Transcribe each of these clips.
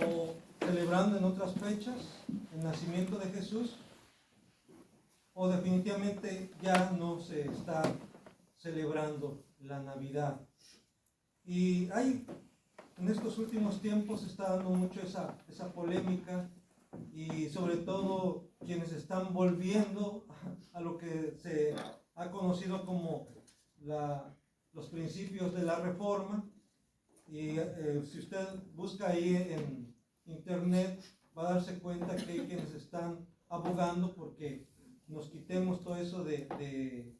o celebrando en otras fechas el nacimiento de Jesús, o definitivamente ya no se está celebrando la Navidad. Y en estos últimos tiempos se está dando mucho esa polémica, y sobre todo quienes están volviendo a lo que se ha conocido como los principios de la Reforma. Y si usted busca ahí en internet, va a darse cuenta que hay quienes están abogando porque nos quitemos todo eso de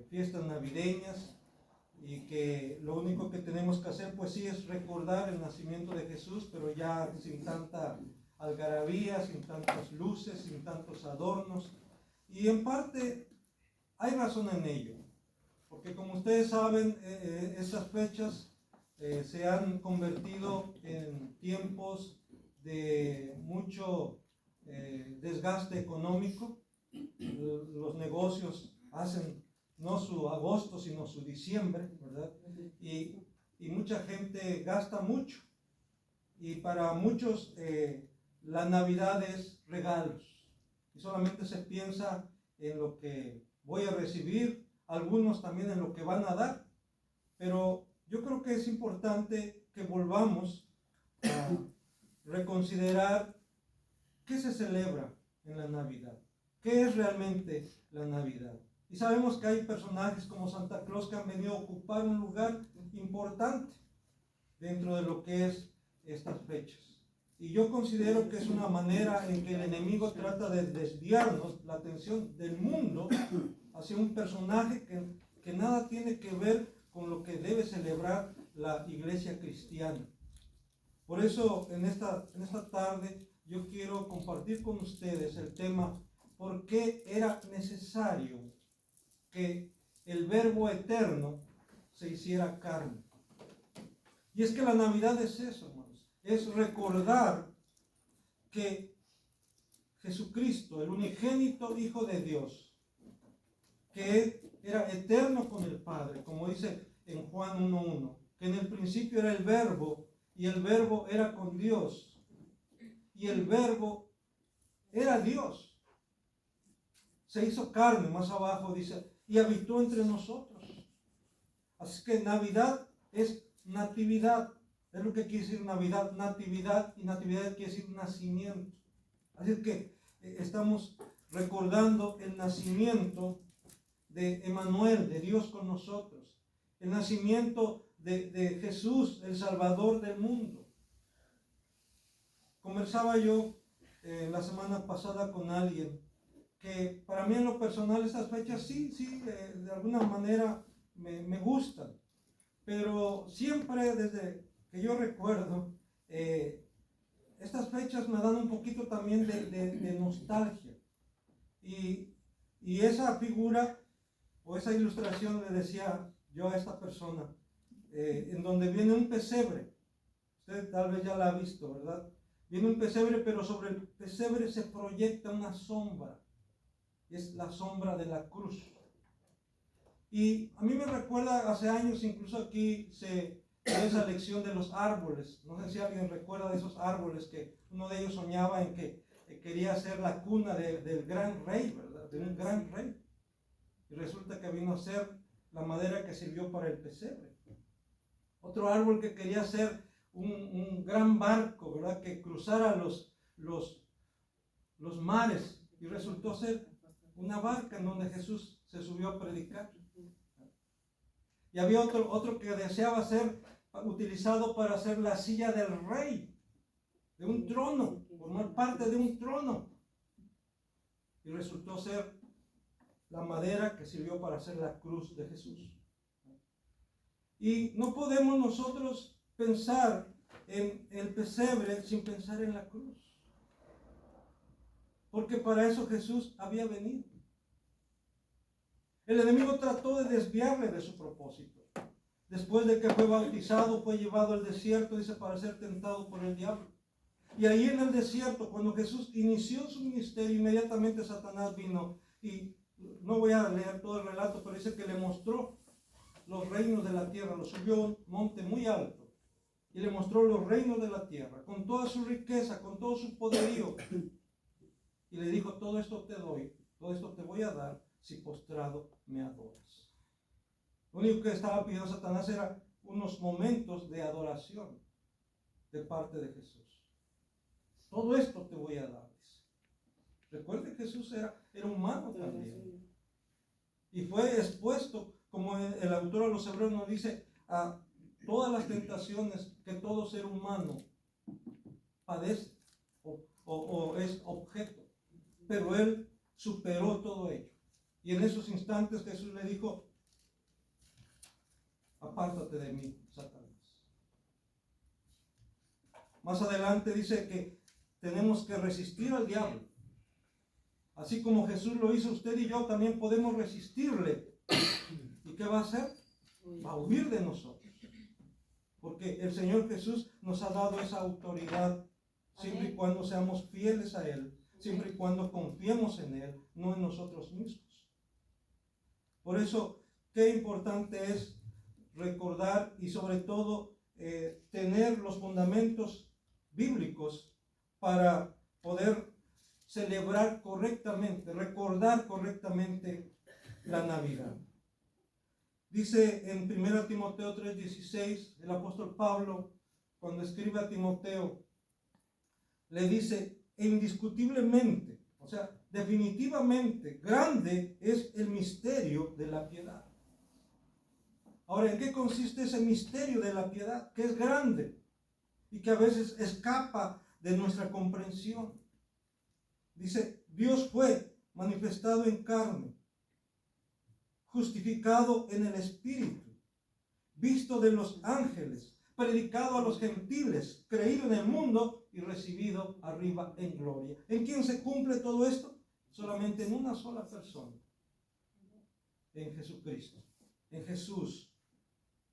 fiestas navideñas, y que lo único que tenemos que hacer, pues sí, es recordar el nacimiento de Jesús, pero ya sin tanta algarabía, sin tantas luces, sin tantos adornos. Y en parte hay razón en ello, porque como ustedes saben, estas fechas se han convertido en tiempos de mucho desgaste económico. Los negocios hacen no su agosto, sino su diciembre, ¿verdad? Y mucha gente gasta mucho. Y para muchos la Navidad es regalos. Y solamente se piensa en lo que voy a recibir, algunos también en lo que van a dar. Pero yo creo que es importante que volvamos a reconsiderar qué se celebra en la Navidad. ¿Qué es realmente la Navidad? Y sabemos que hay personajes como Santa Claus que han venido a ocupar un lugar importante dentro de lo que es estas fechas. Y yo considero que es una manera en que el enemigo trata de desviarnos la atención del mundo hacia un personaje que nada tiene que ver con lo que debe celebrar la iglesia cristiana. Por eso en esta tarde yo quiero compartir con ustedes el tema: ¿por qué era necesario que el Verbo eterno se hiciera carne? Y es que la Navidad es eso, hermanos, es recordar que Jesucristo, el unigénito Hijo de Dios, que era eterno con el Padre, como dice en Juan 1:1, que en el principio era el Verbo, y el Verbo era con Dios, y el Verbo era Dios. Se hizo carne, más abajo dice, y habitó entre nosotros. Así que Navidad es natividad. Es lo que quiere decir Navidad, natividad, y natividad quiere decir nacimiento. Así que estamos recordando el nacimiento de Emmanuel, de Dios con nosotros, el nacimiento de Jesús, el Salvador del mundo. Conversaba yo la semana pasada con alguien que para mí en lo personal estas fechas sí, de alguna manera me gustan, pero siempre desde que yo recuerdo, estas fechas me dan un poquito también de nostalgia. Y esa figura o esa ilustración le decía yo a esta persona, en donde viene un pesebre. Usted tal vez ya la ha visto, ¿verdad? Viene un pesebre, pero sobre el pesebre se proyecta una sombra. Es la sombra de la cruz. Y a mí me recuerda hace años, incluso aquí se dio esa lección de los árboles. No sé si alguien recuerda de esos árboles que uno de ellos soñaba en que quería ser la cuna del gran rey, ¿verdad? De un gran rey. Y resulta que vino a ser la madera que sirvió para el pesebre. Otro árbol que quería ser un gran barco, ¿verdad? Que cruzara los mares, y resultó ser una barca en donde Jesús se subió a predicar. Y había otro que deseaba ser utilizado para hacer la silla del rey, de un trono, formar parte de un trono. Y resultó ser la madera que sirvió para hacer la cruz de Jesús. Y no podemos nosotros pensar en el pesebre sin pensar en la cruz, porque para eso Jesús había venido. El enemigo trató de desviarle de su propósito. Después de que fue bautizado, fue llevado al desierto, dice, para ser tentado por el diablo. Y ahí en el desierto, cuando Jesús inició su ministerio, inmediatamente Satanás vino. Y no voy a leer todo el relato, pero dice que le mostró los reinos de la tierra, lo subió a un monte muy alto. y le mostró los reinos de la tierra, con toda su riqueza, con todo su poderío. Y le dijo, todo esto te doy, todo esto te voy a dar si postrado me adoras. Lo único que estaba pidiendo Satanás era unos momentos de adoración de parte de Jesús. Todo esto te voy a dar. Recuerde que Jesús era humano también. Y fue expuesto, como el autor a los Hebreos nos dice, a todas las tentaciones que todo ser humano padece o es objeto. Pero él superó todo ello. Y en esos instantes Jesús le dijo, apártate de mí, Satanás. Más adelante dice que tenemos que resistir al diablo. Así como Jesús lo hizo, usted y yo también podemos resistirle. ¿Y qué va a hacer? Va a huir de nosotros. Porque el Señor Jesús nos ha dado esa autoridad siempre y cuando seamos fieles a Él, siempre y cuando confiemos en Él, no en nosotros mismos. Por eso, qué importante es recordar y sobre todo tener los fundamentos bíblicos para poder celebrar correctamente, recordar correctamente la Navidad. Dice en 1 Timoteo 3:16, el apóstol Pablo, cuando escribe a Timoteo, le dice, indiscutiblemente, o sea, definitivamente, grande es el misterio de la piedad. Ahora, ¿en qué consiste ese misterio de la piedad? Que es grande y que a veces escapa de nuestra comprensión. Dice, Dios fue manifestado en carne, justificado en el Espíritu, visto de los ángeles, predicado a los gentiles, creído en el mundo y recibido arriba en gloria. ¿En quién se cumple todo esto? Solamente en una sola persona, en Jesucristo, en Jesús,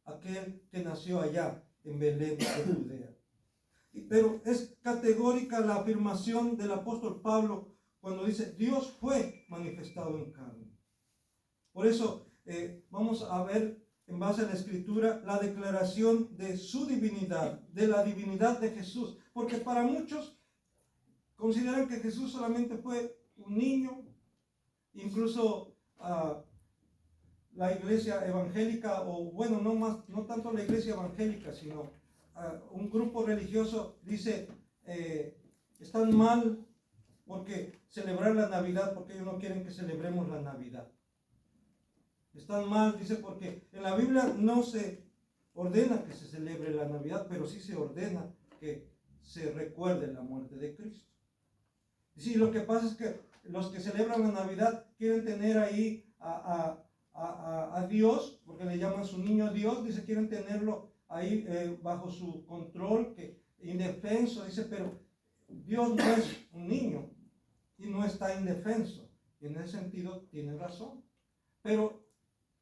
aquel que nació allá en Belén de Judea. Pero es categórica la afirmación del apóstol Pablo cuando dice, Dios fue manifestado en carne. Por eso vamos a ver en base a la Escritura la declaración de su divinidad, de la divinidad de Jesús. Porque para muchos consideran que Jesús solamente fue un niño, incluso la iglesia evangélica, o bueno, no tanto la iglesia evangélica, sino un grupo religioso dice, están mal porque celebrar la Navidad, porque ellos no quieren que celebremos la Navidad. Están mal, dice, porque en la Biblia no se ordena que se celebre la Navidad, pero sí se ordena que se recuerde la muerte de Cristo. Sí, lo que pasa es que los que celebran la Navidad quieren tener ahí a Dios, porque le llaman su niño Dios, dice, quieren tenerlo ahí bajo su control, que indefenso, dice, pero Dios no es un niño y no está indefenso. Y en ese sentido tienen razón. Pero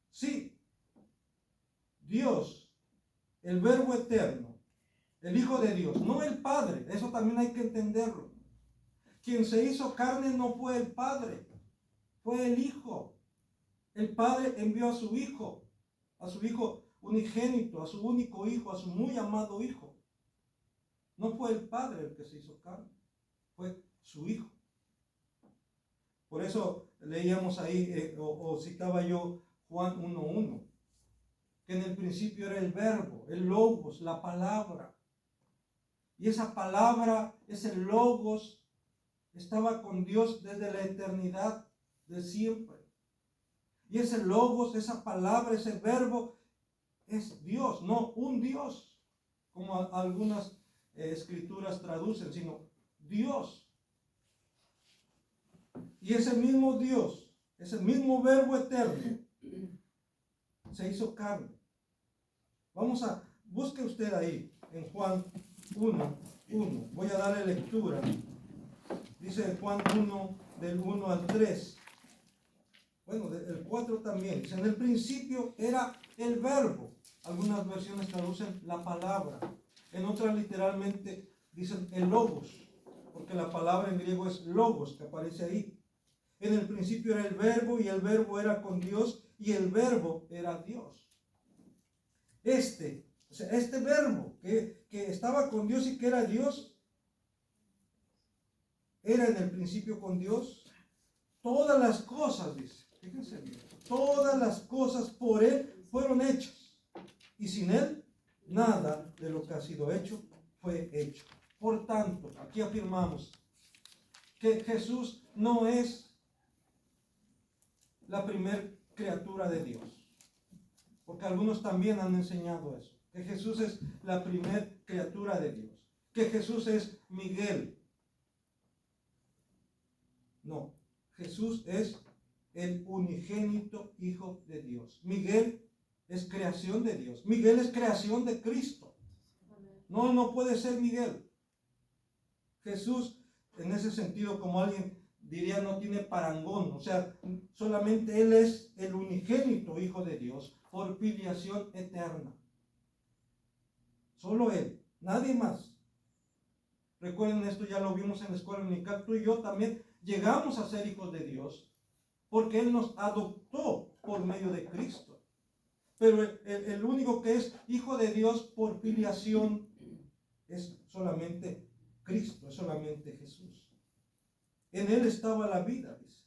sí, Dios, el Verbo eterno, el Hijo de Dios, no el Padre, eso también hay que entenderlo. Quien se hizo carne no fue el Padre, fue el Hijo. El Padre envió a su Hijo unigénito, a su único Hijo, a su muy amado Hijo. No fue el Padre el que se hizo carne, fue su Hijo. Por eso leíamos ahí, o citaba yo Juan 1:1, que en el principio era el verbo, el logos, la palabra. Y esa palabra, ese logos, estaba con Dios desde la eternidad, de siempre. Y ese logos, esa palabra, ese verbo, es Dios, no un Dios, como algunas escrituras traducen, sino Dios. Y ese mismo Dios, ese mismo verbo eterno, se hizo carne. Busque usted ahí, en Juan 1:1. Voy a darle lectura. Dice Juan 1, del 1 al 3. Bueno, el 4 también. Dice, en el principio era el verbo. Algunas versiones traducen la palabra. En otras literalmente dicen el logos, porque la palabra en griego es logos, que aparece ahí. En el principio era el verbo, y el verbo era con Dios, y el verbo era Dios. O sea, este verbo que estaba con Dios y que era Dios, era en el principio con Dios. Todas las cosas, dice, fíjense bien, todas las cosas por Él fueron hechas. Y sin Él, nada de lo que ha sido hecho fue hecho. Por tanto, aquí afirmamos que Jesús no es la primer criatura de Dios. Porque algunos también han enseñado eso. Que Jesús es la primer criatura de Dios. Que Jesús es Miguel. No. Jesús es el unigénito Hijo de Dios. Miguel es creación de Dios. Miguel es creación de Cristo. No, no puede ser Miguel. Jesús, en ese sentido, como alguien diría, no tiene parangón. O sea, solamente Él es el unigénito Hijo de Dios por filiación eterna. Solo Él, nadie más. Recuerden esto, ya lo vimos en la escuela dominical. Tú y yo también llegamos a ser hijos de Dios porque Él nos adoptó por medio de Cristo. Pero el único que es hijo de Dios por filiación es solamente Cristo, es solamente Jesús. En Él estaba la vida, dice.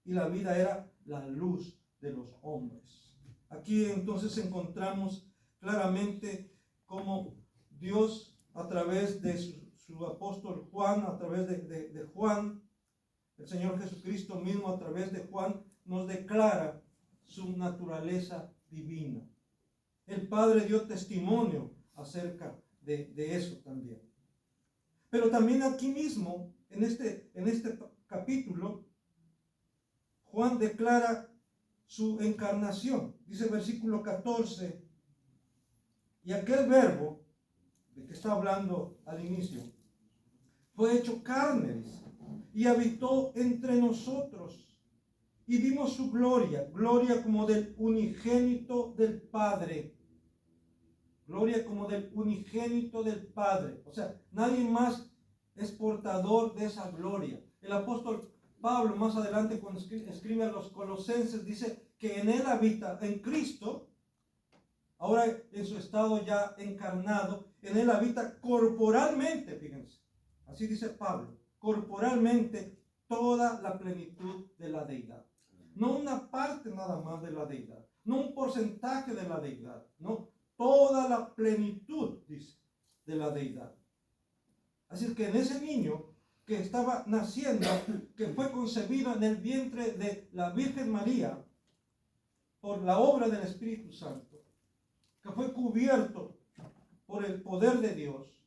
Y la vida era la luz de los hombres. Aquí entonces encontramos claramente cómo Dios, a través de su apóstol Juan, a través de Juan, el Señor Jesucristo mismo a través de Juan, nos declara su naturaleza divina. El Padre dio testimonio acerca de eso también. Pero también aquí mismo, en este capítulo, Juan declara su encarnación. Dice versículo 14, y aquel verbo, de que está hablando al inicio, fue hecho carne, dice, y habitó entre nosotros. Y vimos su gloria, gloria como del unigénito del Padre. Gloria como del unigénito del Padre. O sea, nadie más es portador de esa gloria. El apóstol Pablo, más adelante, cuando escribe a los Colosenses, dice que en él habita, en Cristo, ahora en su estado ya encarnado, en él habita corporalmente, fíjense. Así dice Pablo, corporalmente toda la plenitud de la deidad. No una parte nada más de la deidad, no un porcentaje de la deidad, no, toda la plenitud, dice, de la deidad. Así que en ese niño que estaba naciendo, que fue concebido en el vientre de la Virgen María, por la obra del Espíritu Santo, que fue cubierto por el poder de Dios,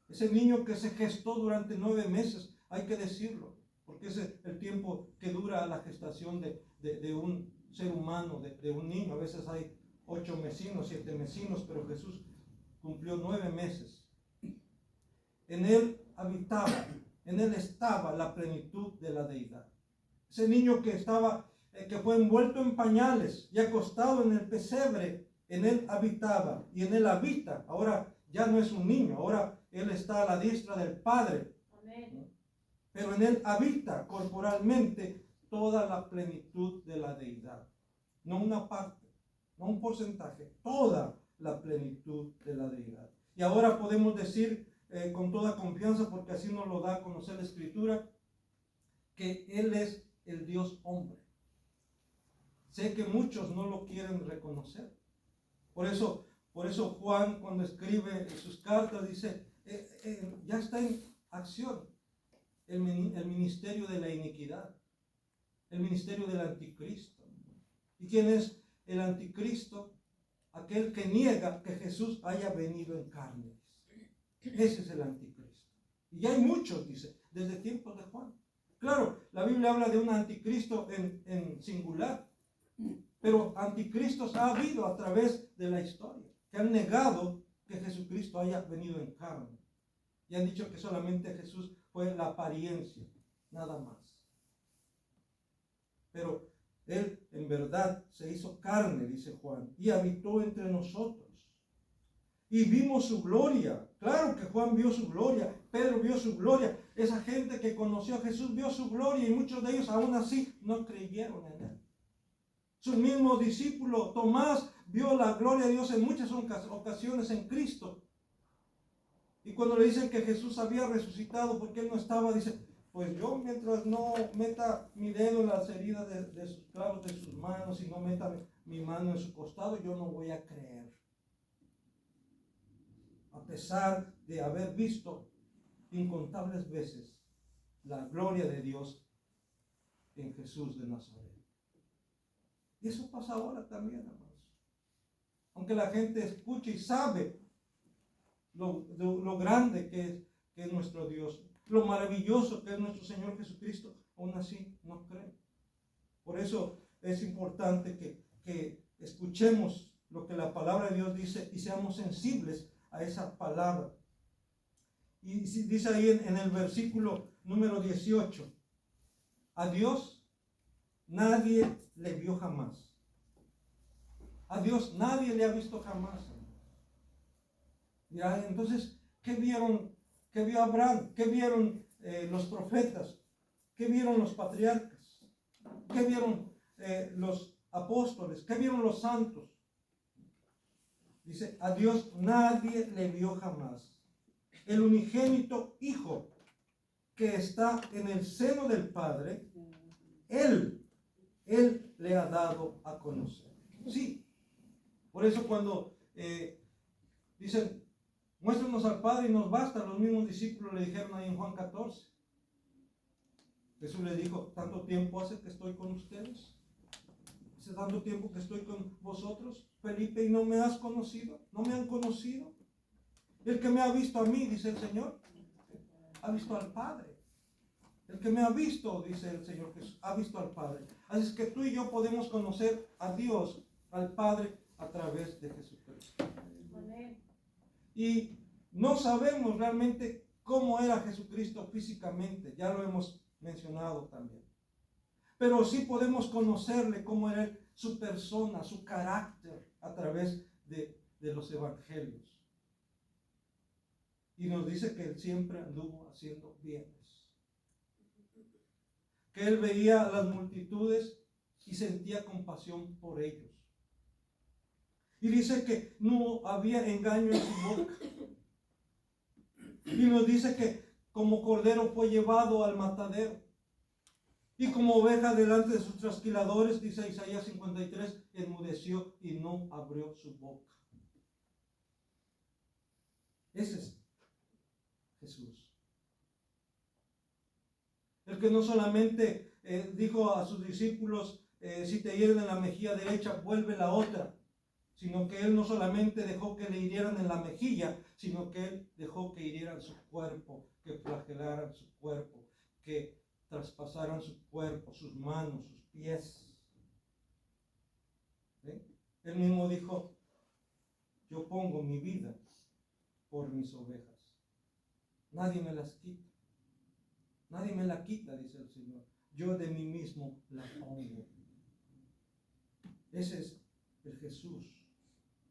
ese niño que se gestó durante 9 meses, hay que decirlo, porque ese es el tiempo que dura la gestación de un ser humano, de un niño. A veces hay 8 mesinos, 7 mesinos, pero Jesús cumplió 9 meses. En él habitaba, en él estaba la plenitud de la deidad. Ese niño que fue envuelto en pañales y acostado en el pesebre, en él habitaba y en él habita. Ahora ya no es un niño, ahora él está a la diestra del Padre. Amén. Pero en él habita corporalmente toda la plenitud de la deidad. No una parte, no un porcentaje, toda la plenitud de la deidad. Y ahora podemos decir con toda confianza, porque así nos lo da a conocer la Escritura, que Él es el Dios hombre. Sé que muchos no lo quieren reconocer. Por eso Juan, cuando escribe sus cartas, dice, ya está en acción el ministerio de la iniquidad, el ministerio del anticristo. ¿Y quién es el anticristo? Aquel que niega que Jesús haya venido en carne. Ese es el anticristo. Y hay muchos, dice, desde tiempos de Juan. Claro, la Biblia habla de un anticristo en singular, pero anticristos ha habido a través de la historia, que han negado que Jesucristo haya venido en carne. Y han dicho que solamente Jesús fue la apariencia, nada más. Pero Él en verdad se hizo carne, dice Juan, y habitó entre nosotros. Y vimos su gloria. Claro que Juan vio su gloria, Pedro vio su gloria. Esa gente que conoció a Jesús vio su gloria y muchos de ellos aún así no creyeron en Él. Su mismo discípulo Tomás vio la gloria de Dios en muchas ocasiones en Cristo. Y cuando le dicen que Jesús había resucitado porque él no estaba, dice, pues yo mientras no meta mi dedo en las heridas de sus clavos, de sus manos, y no meta mi mano en su costado, yo no voy a creer. A pesar de haber visto incontables veces la gloria de Dios en Jesús de Nazaret. Y eso pasa ahora también, hermanos. Aunque la gente escuche y sabe lo grande que es nuestro Dios, lo maravilloso que es nuestro Señor Jesucristo, aún así no creen. Por eso es importante que escuchemos lo que la palabra de Dios dice y seamos sensibles a esa palabra. Y dice ahí en el versículo número 18, a Dios nadie le vio jamás. A Dios nadie le ha visto jamás. Ya, entonces, ¿qué vieron? ¿Qué vio Abraham? ¿Qué vieron los profetas? ¿Qué vieron los patriarcas? ¿Qué vieron los apóstoles? ¿Qué vieron los santos? Dice, a Dios nadie le vio jamás. El unigénito Hijo que está en el seno del Padre, Él le ha dado a conocer. Sí, por eso cuando dicen, muéstranos al Padre y nos basta, los mismos discípulos le dijeron ahí en Juan 14. Jesús les dijo, ¿tanto tiempo hace que estoy con ustedes? ¿Hace tanto tiempo que estoy con vosotros, Felipe, y no me has conocido? ¿No me han conocido? El que me ha visto a mí, dice el Señor, ha visto al Padre. El que me ha visto, dice el Señor Jesús, ha visto al Padre. Así es que tú y yo podemos conocer a Dios, al Padre, a través de Jesucristo. Y no sabemos realmente cómo era Jesucristo físicamente, ya lo hemos mencionado también. Pero sí podemos conocerle cómo era su persona, su carácter, a través de los evangelios. Y nos dice que él siempre anduvo haciendo bienes. Que él veía a las multitudes y sentía compasión por ellos. Y dice que no había engaño en su boca. Y nos dice que como cordero fue llevado al matadero. Y como oveja delante de sus trasquiladores, dice Isaías 53, enmudeció y no abrió su boca. Ese es Jesús. El que no solamente dijo a sus discípulos, si te hieren en la mejilla derecha, vuelve la otra. Sino que él no solamente dejó que le hirieran en la mejilla, sino que él dejó que hirieran su cuerpo, que flagelaran su cuerpo, que traspasaran su cuerpo, sus manos, sus pies. ¿Sí? Él mismo dijo, yo pongo mi vida por mis ovejas. Nadie me las quita. Nadie me la quita, dice el Señor. Yo de mí mismo la pongo. Ese es el Jesús.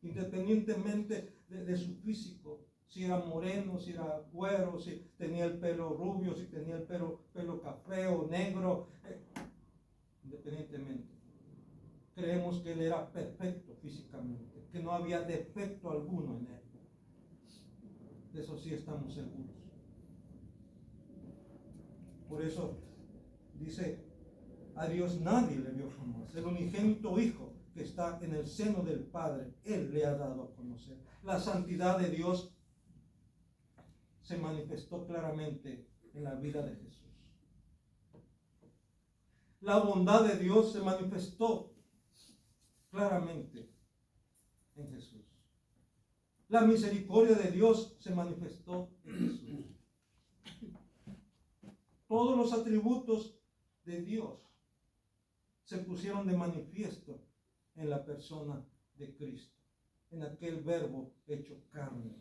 Independientemente de su físico, si era moreno, si era güero, si tenía el pelo rubio, si tenía el pelo café o negro, independientemente, creemos que él era perfecto físicamente, que no había defecto alguno en él. De eso sí estamos seguros. Por eso dice, a Dios nadie le vio jamás. El unigénito Hijo que está en el seno del Padre, Él le ha dado a conocer. La santidad de Dios se manifestó claramente en la vida de Jesús. La bondad de Dios se manifestó claramente en Jesús. La misericordia de Dios se manifestó en Jesús. Todos los atributos de Dios se pusieron de manifiesto en la persona de Cristo, en aquel verbo hecho carne.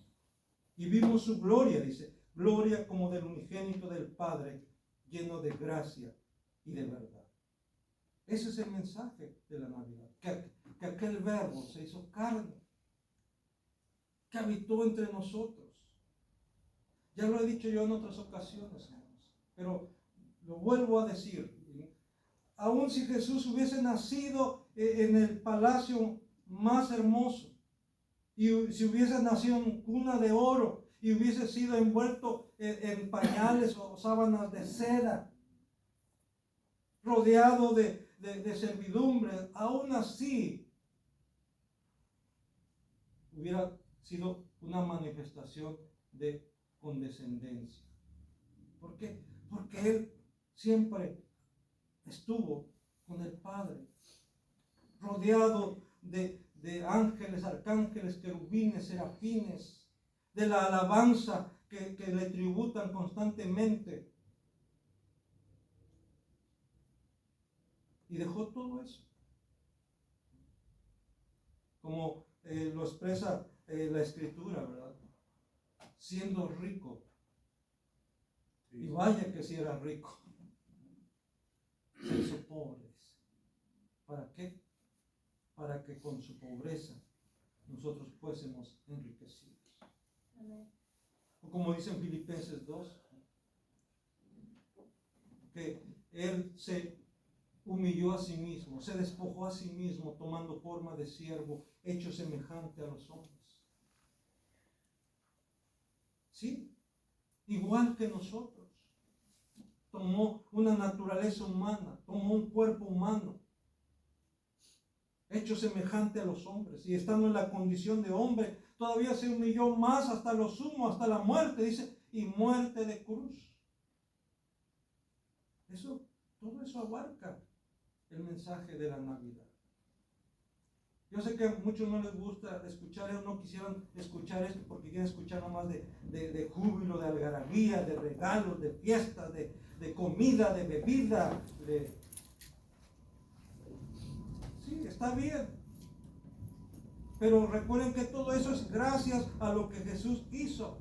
Y vimos su gloria, dice, gloria como del unigénito del Padre, lleno de gracia y de verdad. Ese es el mensaje de la Navidad, que aquel verbo se hizo carne, que habitó entre nosotros. Ya lo he dicho yo en otras ocasiones, hermanos, pero lo vuelvo a decir. Aun si Jesús hubiese nacido en el palacio más hermoso. Y si hubiese nacido en cuna de oro y hubiese sido envuelto en pañales o sábanas de seda, rodeado de servidumbre, aún así hubiera sido una manifestación de condescendencia. ¿Por qué? Porque Él siempre estuvo con el Padre, rodeado de ángeles, arcángeles, querubines, serafines, de la alabanza que le tributan constantemente. Y dejó todo eso. Como lo expresa la Escritura, ¿verdad? Siendo rico. Y vaya que si era rico. Se hizo pobre. ¿Para qué? Para que con su pobreza nosotros fuésemos enriquecidos. Amén. O como dice en Filipenses 2, que Él se humilló a sí mismo, se despojó a sí mismo, tomando forma de siervo, hecho semejante a los hombres. Sí, igual que nosotros. Tomó una naturaleza humana, tomó un cuerpo humano, hecho semejante a los hombres, y estando en la condición de hombre, todavía se humilló más hasta lo sumo, hasta la muerte, dice, y muerte de cruz. Todo eso abarca el mensaje de la Navidad. Yo sé que a muchos no les gusta escuchar eso, no quisieran escuchar esto porque quieren escuchar nomás de júbilo, de algarabía, de regalos, de fiestas, de comida, de bebida, Sí, está bien. Pero recuerden que todo eso es gracias a lo que Jesús hizo.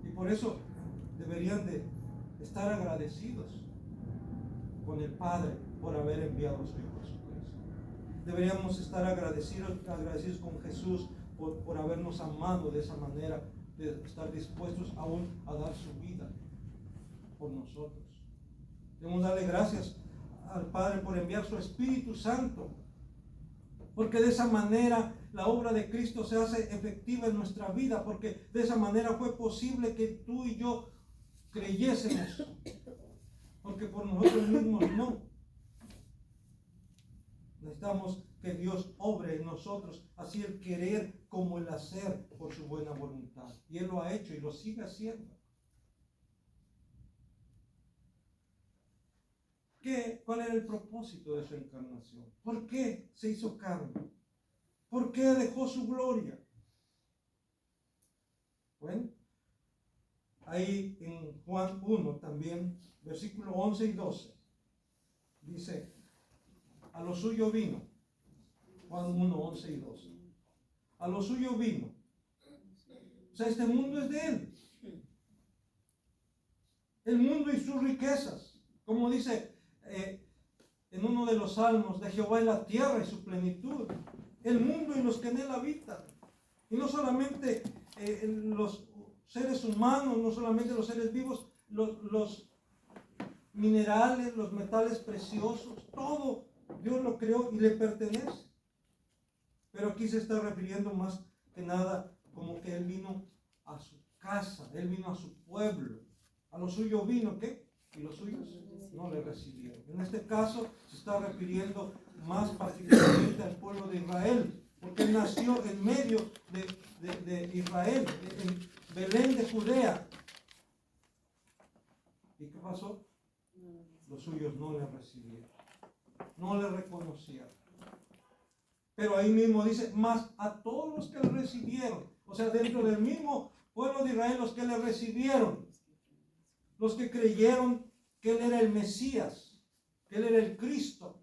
Y por eso deberían de estar agradecidos con el Padre por haber enviado a su Hijo Jesucristo. Deberíamos estar agradecidos con Jesús por habernos amado de esa manera, de estar dispuestos aún a dar su vida por nosotros. Debemos darle gracias al Padre por enviar su Espíritu Santo, porque de esa manera la obra de Cristo se hace efectiva en nuestra vida, porque de esa manera fue posible que tú y yo creyésemos, porque por nosotros mismos no. Necesitamos que Dios obre en nosotros, así el querer como el hacer por su buena voluntad. Y Él lo ha hecho y lo sigue haciendo. ¿Cuál era el propósito de su encarnación? ¿Por qué se hizo carne? ¿Por qué dejó su gloria? Bueno, ahí en Juan 1 también, versículo 11 y 12, dice, a lo suyo vino, Juan 1, 11 y 12, a lo suyo vino. O sea, este mundo es de Él. El mundo y sus riquezas, como dice en uno de los salmos, de Jehová es la tierra y su plenitud, el mundo y los que en él habitan. Y no solamente los seres humanos, no solamente los seres vivos, los minerales, los metales preciosos, todo Dios lo creó y le pertenece. Pero aquí se está refiriendo más que nada como que Él vino a su casa, Él vino a su pueblo. A lo suyo vino, ¿qué? Y los suyos no le recibieron. En este caso se está refiriendo más particularmente al pueblo de Israel, porque Él nació en medio de Israel, en Belén de Judea. ¿Y qué pasó? Los suyos no le recibieron, no le reconocieron. Pero ahí mismo dice, más a todos los que le recibieron, o sea, dentro del mismo pueblo de Israel, los que le recibieron, los que creyeron que Él era el Mesías, que Él era el Cristo.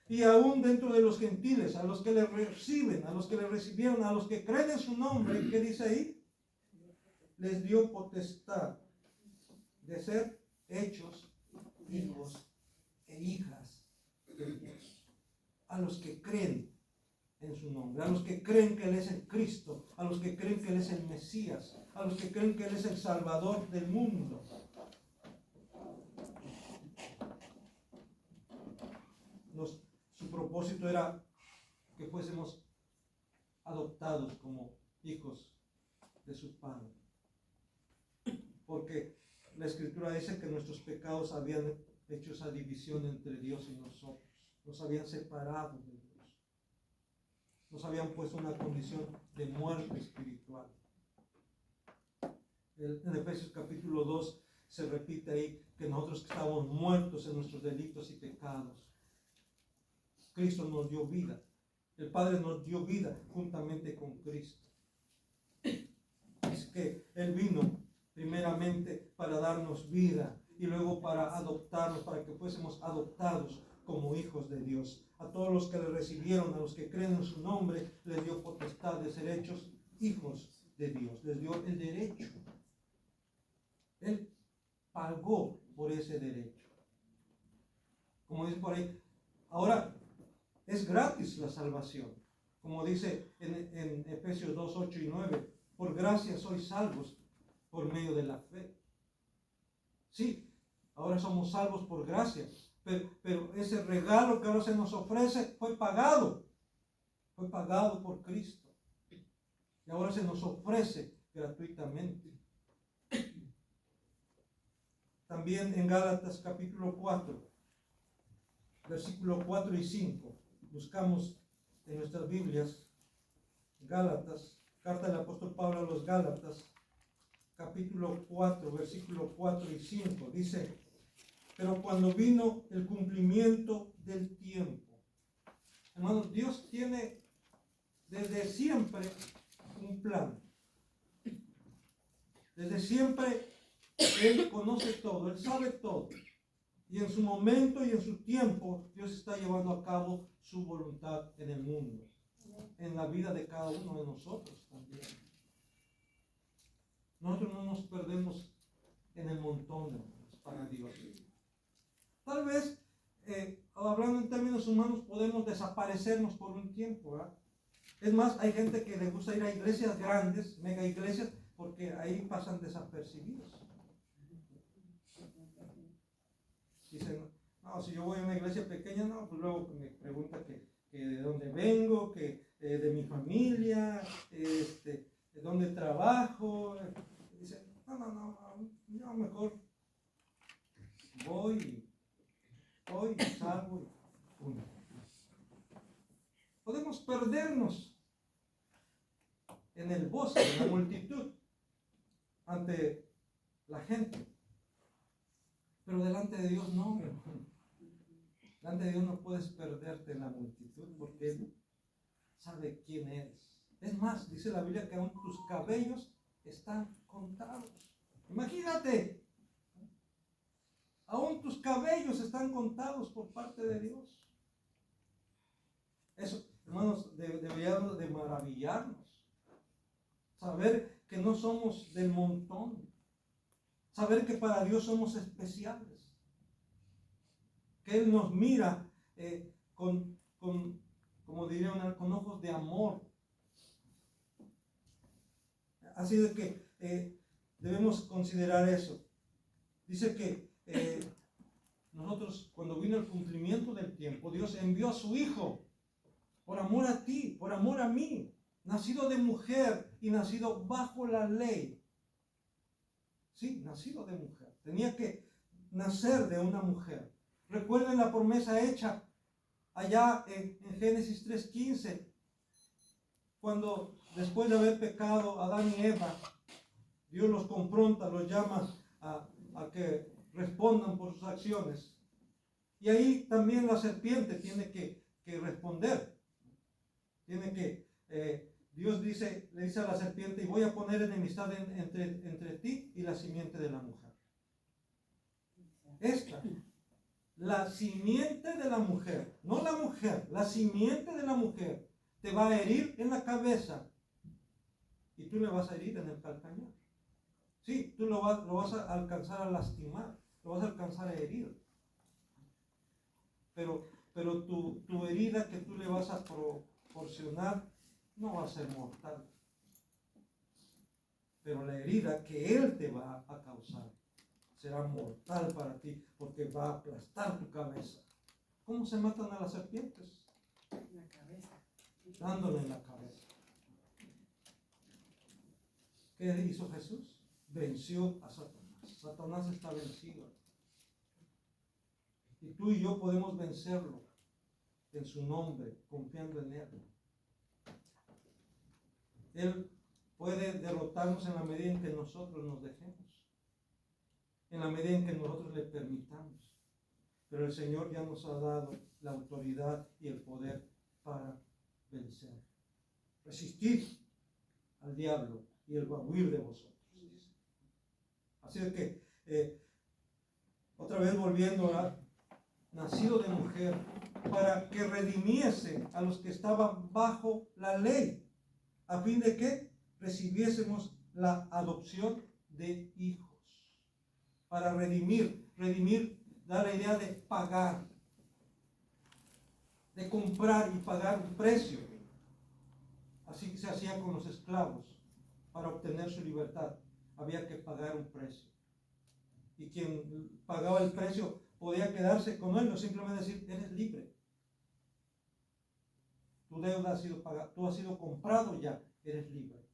Y aún dentro de los gentiles, a los que le reciben, a los que le recibieron, a los que creen en su nombre, ¿qué dice ahí? Les dio potestad de ser hechos hijos e hijas de Dios. A los que creen en su nombre, a los que creen que Él es el Cristo, a los que creen que Él es el Mesías, a los que creen que Él es el Salvador del mundo. propósito era que fuésemos adoptados como hijos de su Padre. Porque la Escritura dice que nuestros pecados habían hecho esa división entre Dios y nosotros. Nos habían separado de Dios. Nos habían puesto una condición de muerte espiritual. En Efesios capítulo 2 se repite ahí que nosotros que estábamos muertos en nuestros delitos y pecados, Cristo nos dio vida. El Padre nos dio vida juntamente con Cristo. Es que Él vino primeramente para darnos vida y luego para adoptarnos, para que fuésemos adoptados como hijos de Dios. A todos los que le recibieron, a los que creen en su nombre, les dio potestad de ser hechos hijos de Dios. Les dio el derecho. Él pagó por ese derecho. Como dice por ahí, ahora es gratis la salvación. Como dice en Efesios 2, 8 y 9, por gracia sois salvos por medio de la fe. Sí, ahora somos salvos por gracia, pero ese regalo que ahora se nos ofrece fue pagado por Cristo. Y ahora se nos ofrece gratuitamente. También en Gálatas capítulo 4, versículo 4 y 5, buscamos en nuestras Biblias, Gálatas, carta del apóstol Pablo a los Gálatas, capítulo 4, versículo 4 y 5, dice, pero cuando vino el cumplimiento del tiempo. Hermanos, Dios tiene desde siempre un plan. Desde siempre Él conoce todo, Él sabe todo. Y en su momento y en su tiempo, Dios está llevando a cabo su voluntad en el mundo, en la vida de cada uno de nosotros también. Nosotros no nos perdemos en el montón de cosas para Dios. Tal vez, hablando en términos humanos, podemos desaparecernos por un tiempo, ¿verdad? Es más, hay gente que le gusta ir a iglesias grandes, mega iglesias, porque ahí pasan desapercibidos. Dicen, no, si yo voy a una iglesia pequeña, no, pues luego me pregunta que de dónde vengo, que de mi familia, de dónde trabajo. Dicen, no, yo mejor voy, salgo y punto. Podemos perdernos en el bosque, en la multitud, ante la gente. Pero delante de Dios no, mi hermano. Delante de Dios no puedes perderte en la multitud porque Él sabe quién eres. Es más, dice la Biblia que aún tus cabellos están contados. Imagínate, aún tus cabellos están contados por parte de Dios. Eso, hermanos, deberíamos de maravillarnos. Saber que no somos del montón. Saber que para Dios somos especiales. Que Él nos mira como diría, con ojos de amor. Así de que debemos considerar eso. Dice que nosotros, cuando vino el cumplimiento del tiempo, Dios envió a su Hijo por amor a ti, por amor a mí, nacido de mujer y nacido bajo la ley. Sí, nacido de mujer. Tenía que nacer de una mujer. Recuerden la promesa hecha allá en Génesis 3:15, cuando después de haber pecado Adán y Eva, Dios los confronta, los llama a que respondan por sus acciones. Y ahí también la serpiente tiene que responder. Tiene que, Dios le dice a la serpiente, y voy a poner enemistad entre ti y la simiente de la mujer. La simiente de la mujer, no la mujer, la simiente de la mujer te va a herir en la cabeza y tú le vas a herir en el calcañar. Sí, tú lo vas a alcanzar a lastimar, lo vas a alcanzar a herir. Pero tu herida que tú le vas a proporcionar no va a ser mortal. Pero la herida que Él te va a causar será mortal para ti, porque va a aplastar tu cabeza. ¿Cómo se matan a las serpientes? La cabeza. Dándole en la cabeza. ¿Qué hizo Jesús? Venció a Satanás. Satanás está vencido. Y tú y yo podemos vencerlo en su nombre, confiando en Él. Él puede derrotarnos en la medida en que nosotros nos dejemos, en la medida en que nosotros le permitamos. Pero el Señor ya nos ha dado la autoridad y el poder para vencer. Resistid al diablo y él va a huir de vosotros. Así es que, otra vez volviendo a nacido de mujer, para que redimiese a los que estaban bajo la ley, a fin de que recibiésemos la adopción de hijos. Para redimir da la idea de pagar, de comprar y pagar un precio. Así se hacía con los esclavos. Para obtener su libertad había que pagar un precio. Y quien pagaba el precio podía quedarse con él, o simplemente decir, eres libre. Tu deuda ha sido pagada, tú has sido comprado ya, eres libre.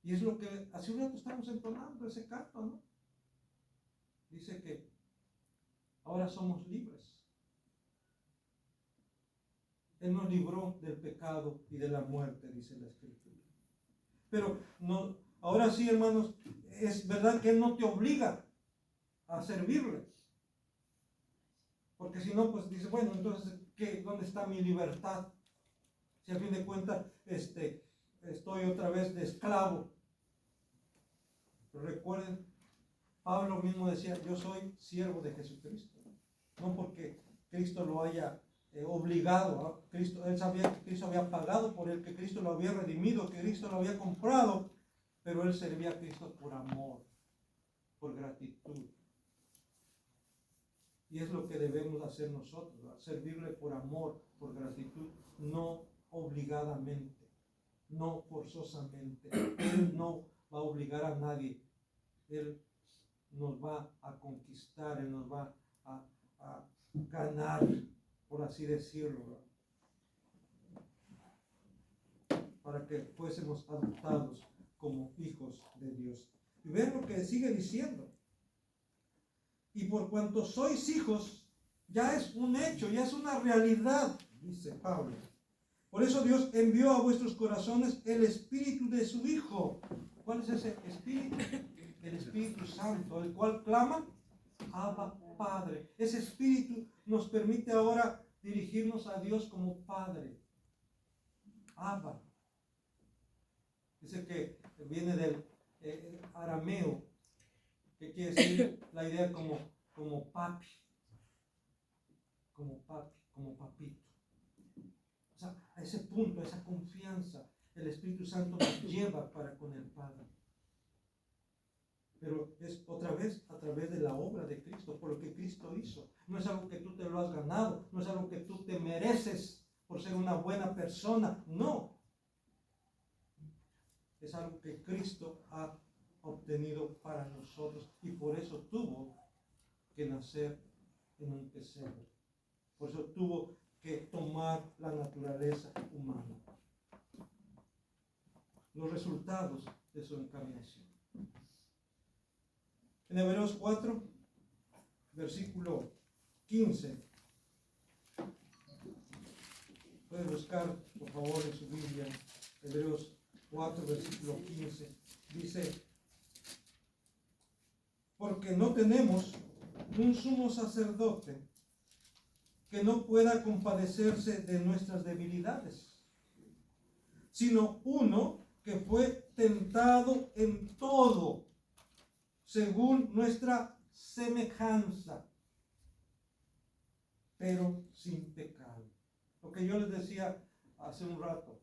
Y es lo que hace un rato estamos entonando ese canto, ¿no? Dice que ahora somos libres. Él nos libró del pecado y de la muerte, dice la Escritura. Pero no, ahora sí, hermanos, es verdad que Él no te obliga a servirle. Porque si no, pues dice, bueno, entonces, ¿dónde está mi libertad? Si a fin de cuentas estoy otra vez de esclavo. Pero recuerden, Pablo mismo decía, yo soy siervo de Jesucristo. No porque Cristo lo haya obligado a Cristo. Él sabía que Cristo había pagado por él, que Cristo lo había redimido, que Cristo lo había comprado, pero él servía a Cristo por amor, por gratitud. Y es lo que debemos hacer nosotros, ¿verdad? Servirle por amor, por gratitud, no obligadamente, no forzosamente. Él no va a obligar a nadie. Él nos va a conquistar, Él nos va a ganar, por así decirlo, ¿verdad? Para que fuésemos adoptados como hijos de Dios. Y ven lo que sigue diciendo. Y por cuanto sois hijos, ya es un hecho, ya es una realidad, dice Pablo. Por eso Dios envió a vuestros corazones el Espíritu de su Hijo. ¿Cuál es ese Espíritu? El Espíritu Santo, el cual clama, Abba, Padre. Ese Espíritu nos permite ahora dirigirnos a Dios como Padre. Abba. Dice que viene del arameo, que quiere decir la idea como papi, como papito. O sea, a ese punto, a esa confianza, el Espíritu Santo nos lleva para con el Padre. Pero es otra vez a través de la obra de Cristo, por lo que Cristo hizo. No es algo que tú te lo has ganado, no es algo que tú te mereces por ser una buena persona, no. Es algo que Cristo ha obtenido para nosotros y por eso tuvo que nacer en un pesebre. Por eso tuvo que tomar la naturaleza humana. Los resultados de su encarnación. En Hebreos 4, versículo 15. Pueden buscar, por favor, en su Biblia, Hebreos 4, versículo 15. Dice, porque no tenemos un sumo sacerdote que no pueda compadecerse de nuestras debilidades, sino uno que fue tentado en todo, según nuestra semejanza, pero sin pecado. Lo que yo les decía hace un rato,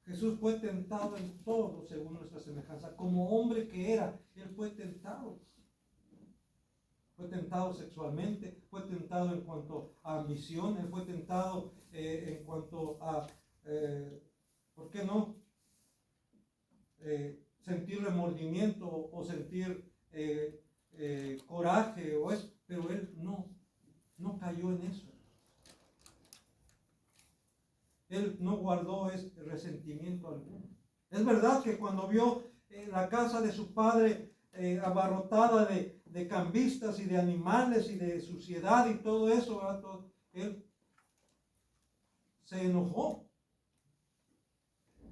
Jesús fue tentado en todo según nuestra semejanza. Como hombre que era, Él fue tentado. Fue tentado sexualmente, fue tentado en cuanto a ambición, Él fue tentado en cuanto a, ¿por qué no? Sentir remordimiento o sentir coraje, pero Él no cayó en eso. Él no guardó ese resentimiento alguno. Es verdad que cuando vio la casa de su padre abarrotada de cambistas y de animales y de suciedad y todo eso, ¿verdad? Él se enojó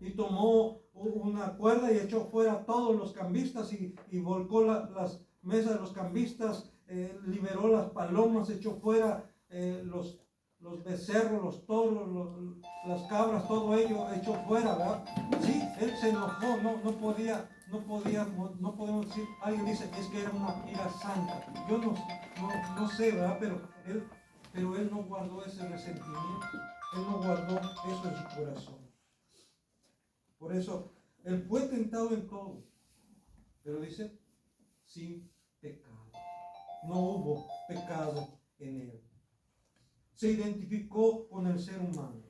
y tomó una cuerda y echó fuera a todos los cambistas y volcó las mesas de los cambistas, liberó las palomas, echó fuera los becerros, los toros, las cabras, todo ello echó fuera, ¿verdad? Sí, él se enojó, no podemos decir, alguien dice es que era una ira santa. Yo no sé, ¿verdad? Pero él no guardó ese resentimiento, él no guardó eso en su corazón. Por eso, él fue tentado en todo, pero dice, sin pecado. No hubo pecado en él. Se identificó con el ser humano.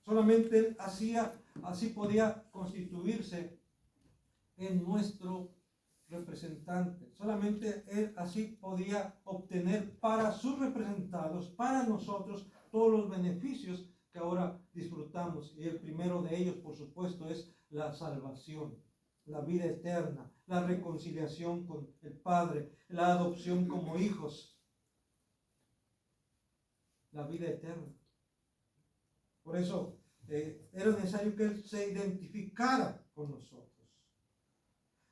Solamente él así podía constituirse en nuestro representante. Solamente él así podía obtener para sus representados, para nosotros, todos los beneficios que ahora disfrutamos. Y el primero de ellos, por supuesto, es la salvación, la vida eterna, la reconciliación con el Padre, la adopción como hijos, la vida eterna. Por eso era necesario que Él se identificara con nosotros.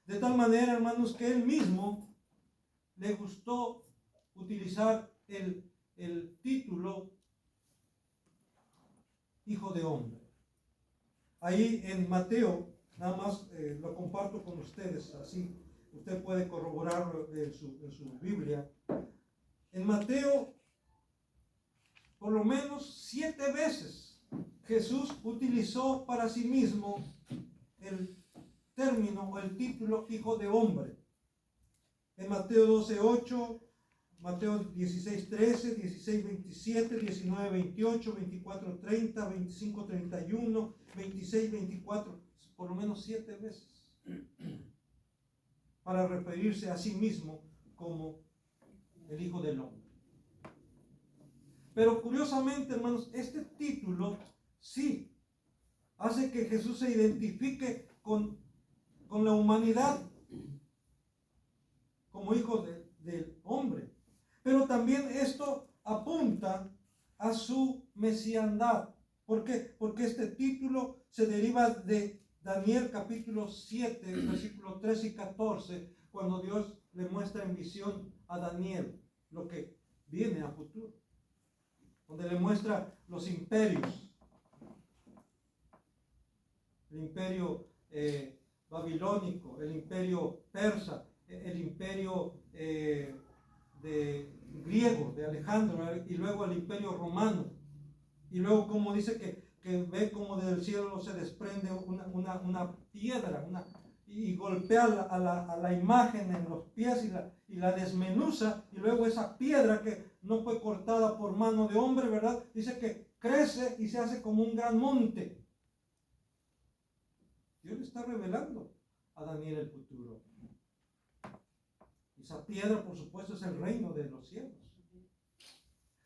De tal manera, hermanos, que Él mismo le gustó utilizar el título Hijo de Hombre. Ahí en Mateo, nada más lo comparto con ustedes, así usted puede corroborarlo en su Biblia. En Mateo, por lo menos 7 veces, Jesús utilizó para sí mismo el término o el título Hijo de Hombre. En Mateo 12:8, Mateo 16:13, 16:27, 19:28, 24:30, 25:31, 26:24, por lo menos 7 veces, para referirse a sí mismo como el Hijo del Hombre. Pero curiosamente, hermanos, este título sí hace que Jesús se identifique con la humanidad como Hijo del Hombre. Pero también esto apunta a su mesiandad. ¿Por qué? Porque este título se deriva de Daniel capítulo 7, versículos 13 y 14, cuando Dios le muestra en visión a Daniel lo que viene a futuro. Donde le muestra los imperios. El imperio babilónico, el imperio persa, el imperio griego, de Alejandro, y luego el imperio romano. Y luego como dice que ve como del cielo se desprende una piedra y golpea a la imagen en los pies y la desmenuza, y luego esa piedra que no fue cortada por mano de hombre, ¿verdad? Dice que crece y se hace como un gran monte. Dios le está revelando a Daniel el futuro. Esa piedra, por supuesto, es el reino de los cielos.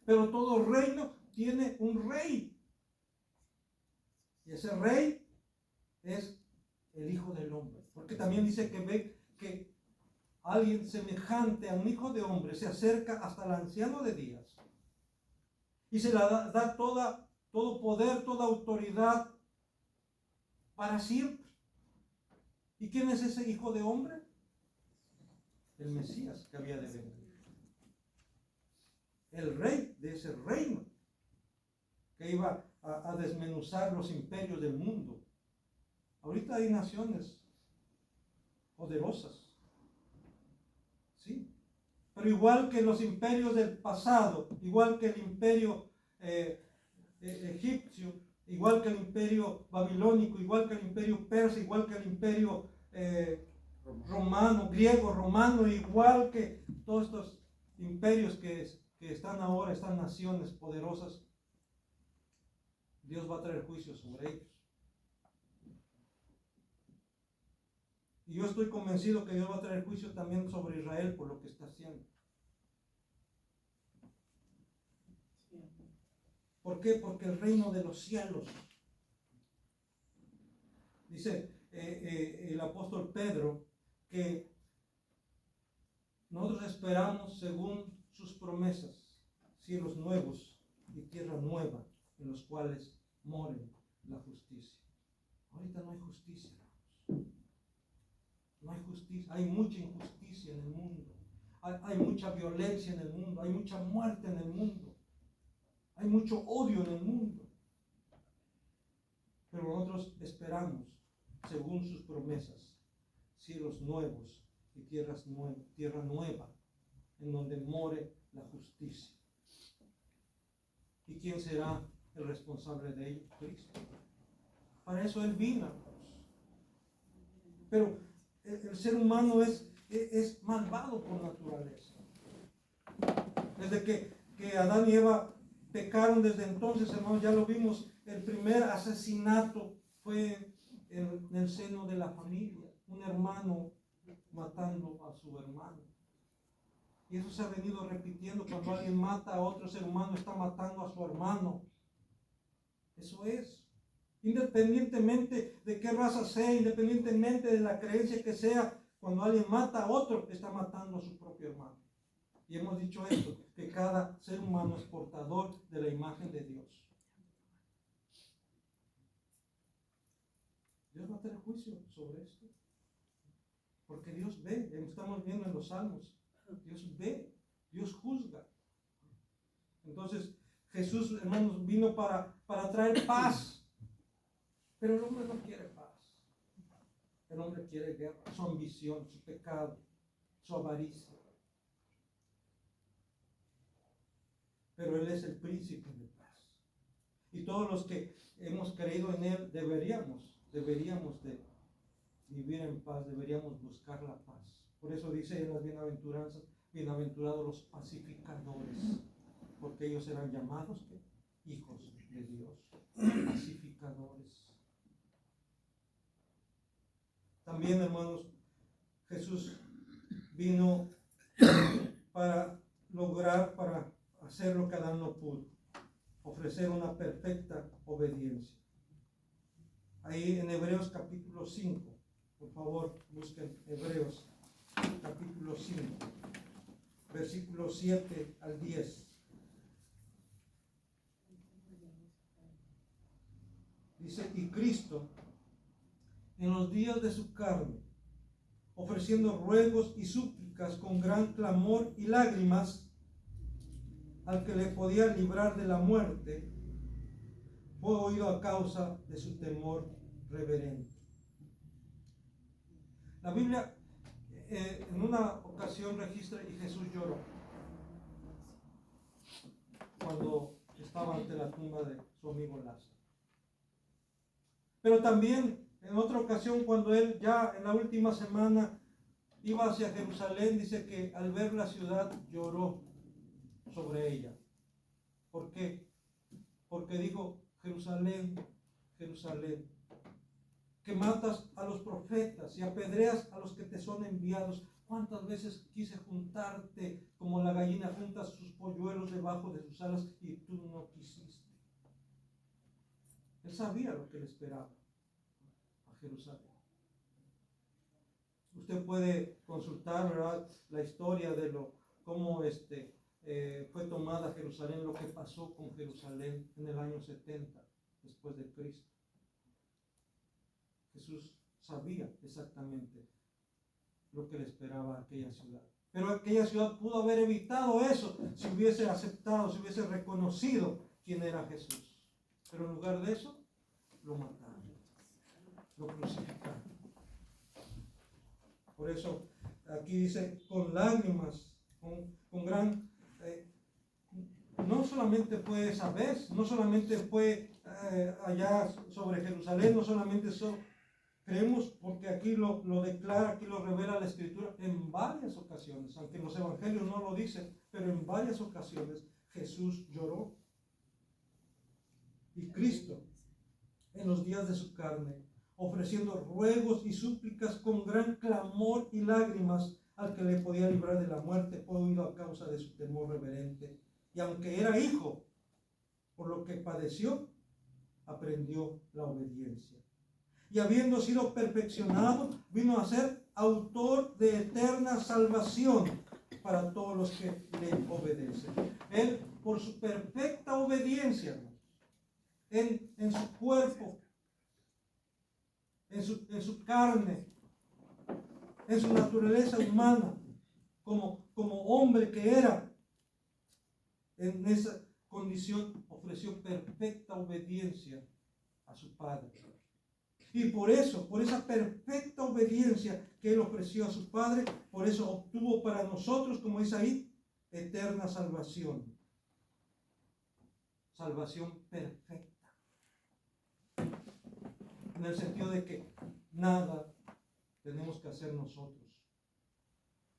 Pero todo reino tiene un rey. Y ese rey es el Hijo del Hombre. Porque también dice que ve que alguien semejante a un Hijo de Hombre se acerca hasta el anciano de días. Y se le da todo poder, toda autoridad para siempre. ¿Y quién es ese Hijo de Hombre? El Mesías que había de venir. El rey de ese reino que iba a desmenuzar los imperios del mundo. Ahorita hay naciones poderosas, ¿sí? Pero igual que los imperios del pasado, igual que el imperio egipcio, igual que el imperio babilónico, igual que el imperio persa, igual que el imperio romano, griego, romano, igual que todos estos imperios que están ahora, estas naciones poderosas, Dios va a traer juicio sobre ellos. Y yo estoy convencido que Dios va a traer juicio también sobre Israel por lo que está haciendo. ¿Por qué? Porque el reino de los cielos Dice el apóstol Pedro que nosotros esperamos según sus promesas, cielos nuevos y tierra nueva, en los cuales moren la justicia. Ahorita no hay justicia, hermanos. No hay justicia, hay mucha injusticia en el mundo. Hay mucha violencia en el mundo, hay mucha muerte en el mundo, hay mucho odio en el mundo. Pero nosotros esperamos, según sus promesas, cielos nuevos y tierra nueva, en donde more la justicia. ¿Y quién será el responsable de ello? Cristo. Para eso Él vino. Pero el ser humano es malvado por naturaleza. Desde que Adán y Eva pecaron, desde entonces, hermanos, ya lo vimos, el primer asesinato fue en el seno de la familia, un hermano matando a su hermano. Y eso se ha venido repitiendo. Cuando alguien mata a otro ser humano, está matando a su hermano. Eso es. Independientemente de qué raza sea, independientemente de la creencia que sea, cuando alguien mata a otro, está matando a su propio hermano. Y hemos dicho esto, que cada ser humano es portador de la imagen de Dios. Dios va a tener juicio sobre esto. Porque Dios ve, estamos viendo en los Salmos, Dios ve, Dios juzga. Entonces, Jesús, hermanos, vino para traer paz. Pero el hombre no quiere paz. El hombre quiere guerra, su ambición, su pecado, su avaricia. Pero Él es el príncipe de paz. Y todos los que hemos creído en Él deberíamos de vivir en paz, deberíamos buscar la paz. Por eso dice en las bienaventuranzas, bienaventurados los pacificadores, porque ellos serán llamados hijos de Dios, pacificadores. También, hermanos, Jesús vino para hacer lo que Adán no pudo, ofrecer una perfecta obediencia. Ahí en Hebreos capítulo 5, por favor, busquen Hebreos capítulo 5, versículos 7 al 10. Dice, y Cristo, en los días de su carne, ofreciendo ruegos y súplicas con gran clamor y lágrimas, al que le podía librar de la muerte, fue oído a causa de su temor reverente. La Biblia en una ocasión registra y Jesús lloró cuando estaba ante la tumba de su amigo Lázaro. Pero también en otra ocasión, cuando él ya en la última semana iba hacia Jerusalén, dice que al ver la ciudad lloró sobre ella. ¿Por qué? Porque dijo, Jerusalén, Jerusalén, que matas a los profetas y apedreas a los que te son enviados. ¿Cuántas veces quise juntarte como la gallina junta sus polluelos debajo de sus alas y tú no quisiste? Él sabía lo que le esperaba a Jerusalén. Usted puede consultar, ¿verdad?, la historia de cómo fue tomada Jerusalén, lo que pasó con Jerusalén en el año 70 después de Cristo. Jesús sabía exactamente lo que le esperaba a aquella ciudad. Pero aquella ciudad pudo haber evitado eso si hubiese aceptado, si hubiese reconocido quién era Jesús. Pero en lugar de eso, lo mataron, lo crucificaron. Por eso aquí dice, con lágrimas, con gran... no solamente fue esa vez, no solamente fue allá sobre Jerusalén, no solamente eso. Creemos porque aquí lo declara, aquí lo revela la Escritura en varias ocasiones, aunque en los evangelios no lo dicen, pero en varias ocasiones Jesús lloró. Y Cristo, en los días de su carne, ofreciendo ruegos y súplicas con gran clamor y lágrimas al que le podía librar de la muerte, fue oído a causa de su temor reverente. Y aunque era hijo, por lo que padeció, aprendió la obediencia. y habiendo sido perfeccionado, vino a ser autor de eterna salvación para todos los que le obedecen. Él, por su perfecta obediencia, en su cuerpo, en su carne, en su naturaleza humana, como hombre que era, en esa condición ofreció perfecta obediencia a su Padre. Y por eso, por esa perfecta obediencia que Él ofreció a su Padre, por eso obtuvo para nosotros, como dice ahí, eterna salvación. Salvación perfecta. En el sentido de que nada tenemos que hacer nosotros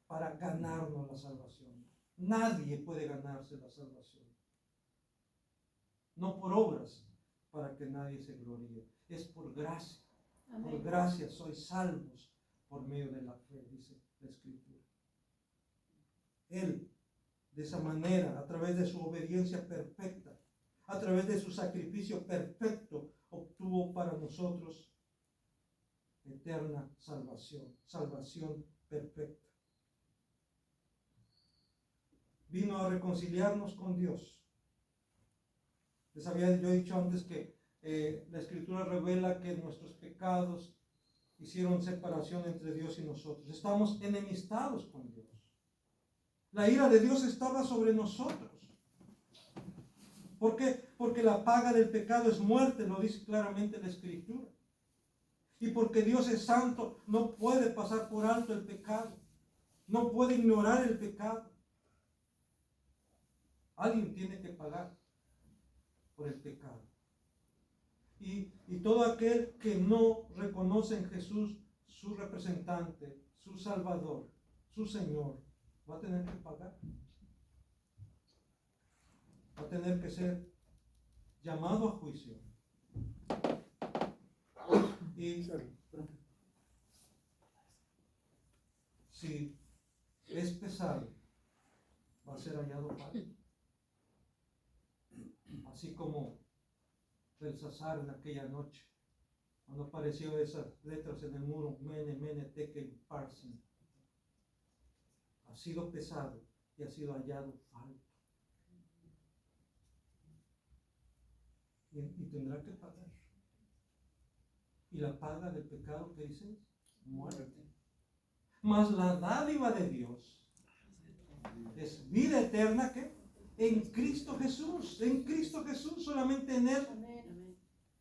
para ganarnos la salvación. Nadie puede ganarse la salvación. No por obras, para que nadie se gloríe. Es por gracia. Amén. Por gracia sois salvos por medio de la fe, dice la Escritura. Él, de esa manera, a través de su obediencia perfecta, a través de su sacrificio perfecto, obtuvo para nosotros eterna salvación, salvación perfecta. Vino a reconciliarnos con Dios. Yo he dicho antes que la Escritura revela que nuestros pecados hicieron separación entre Dios y nosotros. Estamos enemistados con Dios. La ira de Dios estaba sobre nosotros. ¿Por qué? Porque la paga del pecado es muerte, lo dice claramente la Escritura. Y porque Dios es santo, no puede pasar por alto el pecado. No puede ignorar el pecado. Alguien tiene que pagar por el pecado. Y todo aquel que no reconoce en Jesús su representante, su Salvador, su Señor, va a tener que pagar. Va a tener que ser llamado a juicio. Y si es pesado, va a ser hallado falto. Así como Belsasar en aquella noche, cuando apareció esas letras en el muro, Mene, Mene, Tekel, Parsin. Ha sido pesado y ha sido hallado falto. Y tendrá que pagar. Y la paga del pecado, ¿qué dice? Muerte. Mas la dádiva de Dios es vida eterna, ¿qué? En Cristo Jesús. En Cristo Jesús, solamente en Él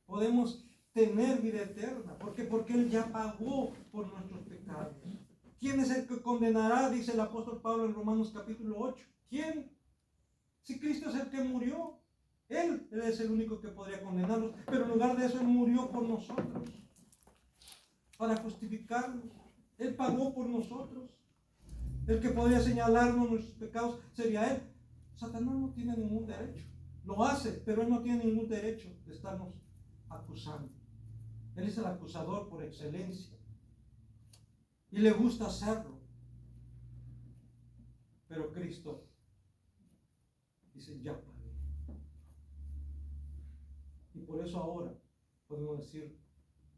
podemos tener vida eterna. ¿Por qué? Porque Él ya pagó por nuestros pecados. ¿Quién es el que condenará? Dice el apóstol Pablo en Romanos capítulo 8. ¿Quién? Si Cristo es el que murió. Él es el único que podría condenarnos. Pero en lugar de eso, Él murió por nosotros. Para justificarnos. Él pagó por nosotros. El que podría señalarnos nuestros pecados sería Él. Satanás no tiene ningún derecho. Lo hace, pero Él no tiene ningún derecho de estarnos acusando. Él es el acusador por excelencia. Y le gusta hacerlo. Pero Cristo dice, ya pagué. Y por eso ahora podemos decir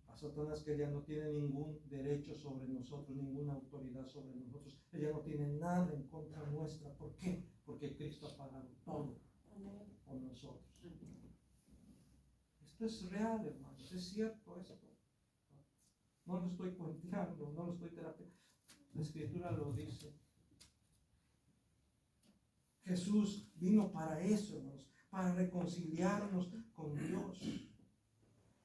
a Satanás que ya no tiene ningún derecho sobre nosotros, ninguna autoridad sobre nosotros. Ella no tiene nada en contra nuestra. ¿Por qué? Porque Cristo ha pagado todo por nosotros. Esto es real, hermanos. Es cierto esto. No lo estoy cuenteando, no lo estoy terapiando. La Escritura lo dice. Jesús vino para eso, hermanos, para reconciliarnos con Dios.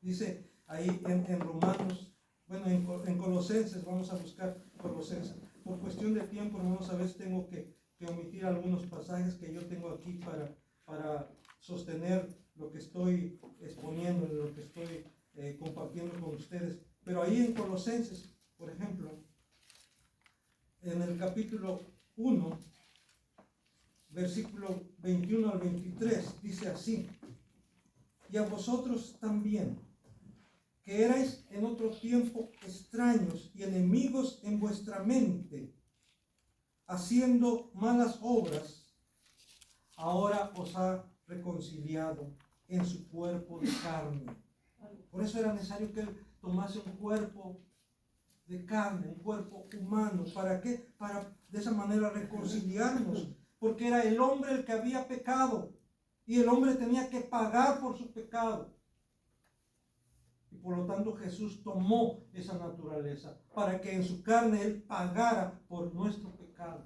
Dice ahí en Romanos, bueno, en Colosenses, vamos a buscar Colosenses. Por cuestión de tiempo, hermanos, a veces tengo que omitir algunos pasajes que yo tengo aquí para sostener lo que estoy exponiendo, lo que estoy compartiendo con ustedes. Pero ahí en Colosenses, por ejemplo, en el capítulo 1, versículo 21 al 23, dice así: y a vosotros también, que erais en otro tiempo extraños y enemigos en vuestra mente, haciendo malas obras, ahora os ha reconciliado en su cuerpo de carne. Por eso era necesario que Él tomase un cuerpo de carne, un cuerpo humano. ¿Para qué? Para de esa manera reconciliarnos, porque era el hombre el que había pecado y el hombre tenía que pagar por su pecado. Y por lo tanto Jesús tomó esa naturaleza para que en su carne Él pagara por nuestro pecado.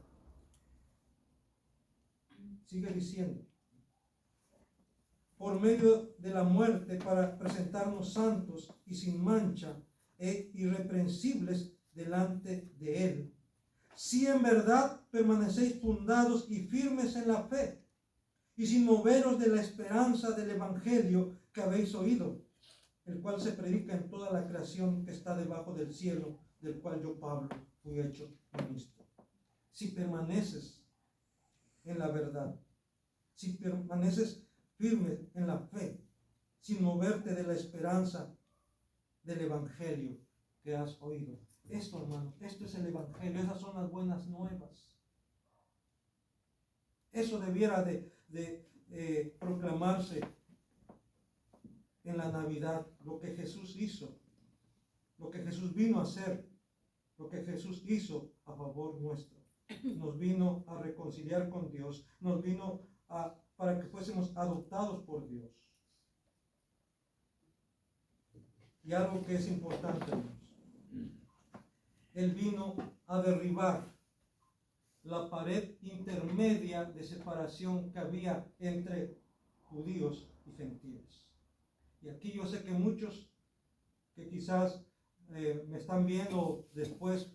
Sigue diciendo, por medio de la muerte para presentarnos santos y sin mancha e irreprensibles delante de Él. Si en verdad permanecéis fundados y firmes en la fe, y sin moveros de la esperanza del Evangelio que habéis oído, el cual se predica en toda la creación que está debajo del cielo, del cual yo, Pablo, fui hecho ministro. Si permaneces en la verdad, si permaneces firme en la fe, sin moverte de la esperanza del Evangelio que has oído. Esto, hermanos, esto es el Evangelio, esas son las buenas nuevas. Eso debiera de proclamarse en la Navidad, lo que Jesús hizo, lo que Jesús vino a hacer, lo que Jesús hizo a favor nuestro. Nos vino a reconciliar con Dios, nos vino para que fuésemos adoptados por Dios. Y algo que es importante, hermanos, Él vino a derribar la pared intermedia de separación que había entre judíos y gentiles. Y aquí yo sé que muchos que quizás me están viendo después